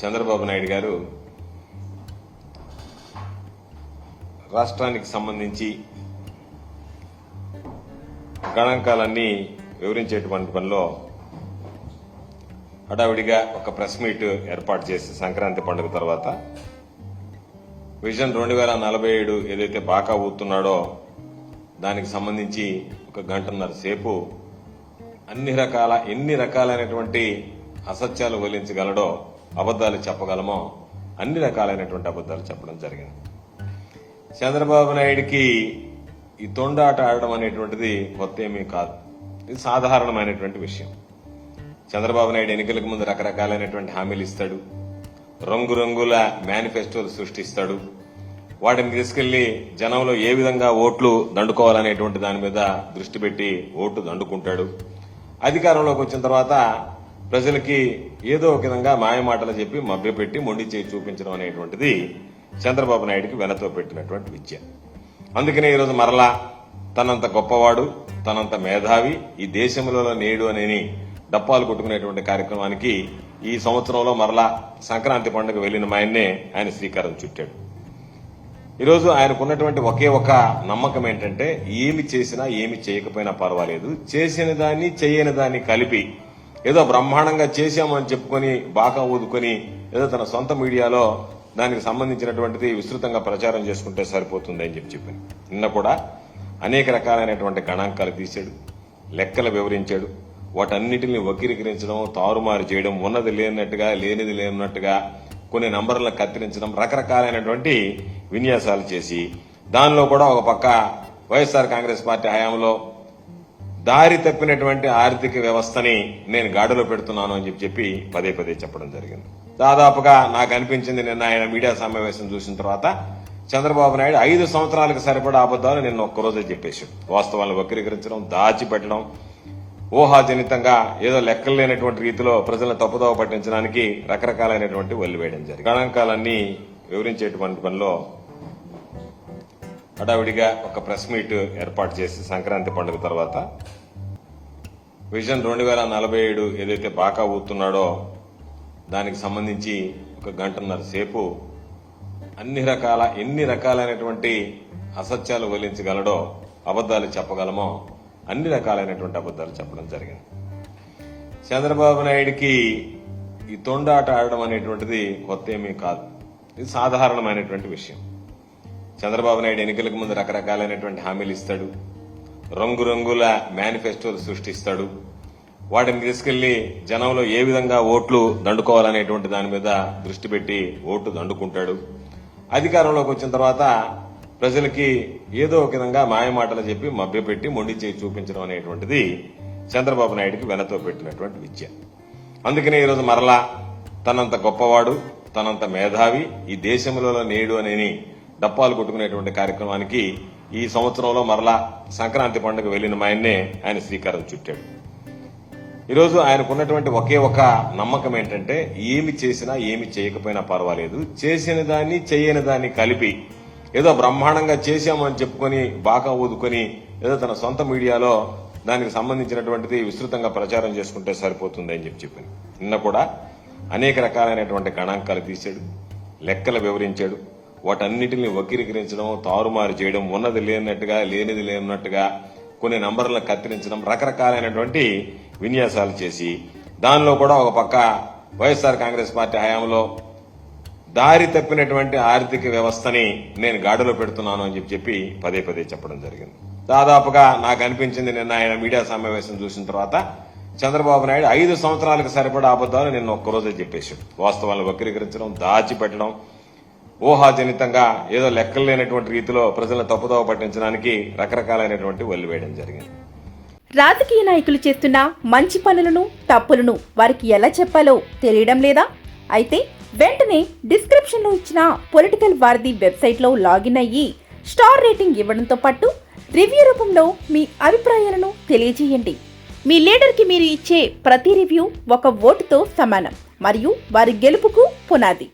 చంద్రబాబు నాయుడు గారు రాష్ట్రానికి సంబంధించి గణాంకాలన్నీ వివరించేటువంటి పనిలో హడావిడిగా ఒక ప్రెస్ మీట్ ఏర్పాటు చేసి సంక్రాంతి పండుగ తర్వాత విజన్ 2047 ఏదైతే బాకా ఊతున్నాడో దానికి సంబంధించి ఒక గంటన్నర సేపు ఎన్ని రకాలైనటువంటి అసత్యాలు వల్లించగలడో, అబద్దాలు చెప్పగలమో అన్ని రకాలైనటువంటి అబద్దాలు చెప్పడం జరిగింది. చంద్రబాబు నాయుడికి ఈ తొండాట ఆడడం అనేటువంటిది కొత్త ఏమీ కాదు. ఇది సాధారణమైనటువంటి విషయం. చంద్రబాబు నాయుడు ఎన్నికలకు ముందు రకరకాలైనటువంటి హామీలు ఇస్తాడు, రంగురంగుల మేనిఫెస్టోలు సృష్టిస్తాడు. వాటిని తీసుకెళ్లి జనంలో ఏ విధంగా ఓట్లు దండుకోవాలనేటువంటి దాని మీద దృష్టి పెట్టి ఓట్లు దండుకుంటాడు. అధికారంలోకి వచ్చిన తర్వాత ప్రజలకి ఏదో ఒక విధంగా మాయమాటలు చెప్పి మభ్యపెట్టి మొండి చేయి చూపించడం అనేటువంటిది చంద్రబాబు నాయుడికి వెనతో పెట్టినటువంటి విద్య. అందుకనే ఈరోజు మరలా తనంత గొప్పవాడు, తనంత మేధావి, ఈ దేశంలో నేడు అని డప్పాలు కొట్టుకునేటువంటి కార్యక్రమానికి ఈ సంవత్సరంలో మరలా సంక్రాంతి పండుగ వెళ్లిన ఆయన శ్రీకారం చుట్టాడు. ఈరోజు ఆయనకున్నటువంటి ఒకే ఒక నమ్మకం ఏంటంటే, ఏమి చేసినా ఏమి చేయకపోయినా పర్వాలేదు, చేసిన దాన్ని చేయని దాన్ని కలిపి ఏదో బ్రహ్మాండంగా చేశామని చెప్పుకొని బాకా ఊదుకొని ఏదో తన సొంత మీడియాలో దానికి సంబంధించినటువంటిది విస్తృతంగా ప్రచారం చేసుకుంటే సరిపోతుంది అని చెప్పింది. నిన్న కూడా అనేక రకాలైనటువంటి గణాంకాలు తీశాడు, లెక్కలు వివరించాడు. వాటన్నిటిని వక్రీకరించడం, తారుమారు చేయడం, ఉన్నది లేనట్టుగా లేనిది లేనట్టుగా కొన్ని నంబర్లను కత్తిరించడం, రకరకాలైనటువంటి విన్యాసాలు చేసి దానిలో కూడా ఒక పక్క వైఎస్ఆర్ కాంగ్రెస్ పార్టీ హయాంలో దారి తప్పినటువంటి ఆర్థిక వ్యవస్థని నేను గాడిలో పెడుతున్నాను అని చెప్పి పదే పదే చెప్పడం జరిగింది. దాదాపుగా నాకు అనిపించింది, నిన్న ఆయన మీడియా సమావేశం చూసిన తర్వాత చంద్రబాబు నాయుడు 5 సంవత్సరాలకు సరిపడా అబద్దాలు నిన్న ఒక్కరోజే చెప్పేశాడు. వాస్తవాలను వక్రీకరించడం, దాచిపెట్టడం, ఊహాజనితంగా ఏదో లెక్కలు లేనటువంటి రీతిలో ప్రజలను తప్పుదోవ పట్టించడానికి రకరకాలైనటువంటి వల్లి వేయడం జరిగింది. గణాంకాలన్నీ వివరించేటువంటి పనిలో హడావిడిగా ఒక ప్రెస్ మీట్ ఏర్పాటు చేసి సంక్రాంతి పండుగ తర్వాత విజన్ 2047 ఏదైతే బాకా ఊతున్నాడో దానికి సంబంధించి ఒక గంటన్నర సేపు ఎన్ని రకాలైనటువంటి అసత్యాలు వల్లించగలడో, అబద్దాలు చెప్పగలమో అన్ని రకాలైనటువంటి అబద్దాలు చెప్పడం జరిగింది. చంద్రబాబు నాయుడికి ఈ తొండాట ఆడడం అనేటువంటిది కొత్త ఏమీ కాదు. ఇది సాధారణమైనటువంటి విషయం. చంద్రబాబు నాయుడు ఎన్నికలకు ముందు రకరకాలైనటువంటి హామీలు ఇస్తాడు, రంగురంగుల మేనిఫెస్టోలు సృష్టిస్తాడు. వాటిని తీసుకెళ్లి జనంలో ఏ విధంగా ఓట్లు దండుకోవాలనేటువంటి దాని మీద దృష్టి పెట్టి ఓట్లు దండుకుంటాడు. అధికారంలోకి వచ్చిన తర్వాత ప్రజలకి ఏదో ఒక విధంగా మాయమాటలు చెప్పి మభ్యపెట్టి మొండి చేయి చూపించడం అనేటువంటిది చంద్రబాబు నాయుడికి వెనతో పెట్టినటువంటి విద్య. అందుకనే ఈరోజు మరలా తనంత గొప్పవాడు, తనంత మేధావి, ఈ దేశంలో నేడు అని డప్పాలు కొట్టుకునేటువంటి కార్యక్రమానికి ఈ సంవత్సరంలో మరలా సంక్రాంతి పండుగ వెళ్లిన ఆయన శ్రీకారం చుట్టాడు. ఈరోజు ఆయనకున్నటువంటి ఒకే ఒక నమ్మకం ఏంటంటే, ఏమి చేసినా ఏమి చేయకపోయినా పర్వాలేదు, చేసిన దాన్ని చేయని దాన్ని కలిపి ఏదో బ్రహ్మాండంగా చేశామని చెప్పుకొని బాకా ఊదుకొని ఏదో తన సొంత మీడియాలో దానికి సంబంధించినటువంటిది విస్తృతంగా ప్రచారం చేసుకుంటే సరిపోతుంది అని చెప్పింది. నిన్న కూడా అనేక రకాలైనటువంటి గణాంకాలు తీశాడు, లెక్కలు వివరించాడు. వాటన్నిటిని వక్రీకరించడం, తారుమారు చేయడం, ఉన్నది లేనట్టుగా లేనిది లేనట్టుగా కొన్ని నంబర్లను కత్తిరించడం, రకరకాలైనటువంటి విన్యాసాలు చేసి దానిలో కూడా ఒక పక్క వైఎస్ఆర్ కాంగ్రెస్ పార్టీ హయాంలో దారి తప్పినటువంటి ఆర్థిక వ్యవస్థని నేను గాడిలో పెడుతున్నాను అని చెప్పి పదే పదే చెప్పడం జరిగింది. దాదాపుగా నాకు అనిపించింది, నిన్న ఆయన మీడియా సమావేశం చూసిన తర్వాత చంద్రబాబు నాయుడు 5 సంవత్సరాలకు సరిపడా అబద్దాలు నిన్న ఒక్కరోజే చెప్పేశాడు. వాస్తవాలను వక్రీకరించడం, దాచిపెట్టడం, ఊహాజనితంగా ఏదో లెక్కలు లేనటువంటి రీతిలో ప్రజలను తప్పుదోవ పట్టించడానికి రకరకాలైనటువంటి వల్లి వేయడం జరిగింది. రాజకీయ నాయకులు చేస్తున్న మంచి పనులను, తప్పులను వారికి ఎలా చెప్పాలో తెలియడం లేదా? అయితే వెంటనే డిస్క్రిప్షన్ లో ఇచ్చిన పొలిటికల్ వారధి వెబ్సైట్ లో లాగిన్ అయ్యి స్టార్ రేటింగ్ ఇవ్వడంతో పాటు రివ్యూ రూపంలో మీ అభిప్రాయాలను తెలియజేయండి. మీ లీడర్ కి మీరు ఇచ్చే ప్రతి రివ్యూ ఒక ఓటుతో సమానం మరియు వారి గెలుపుకు పునాది.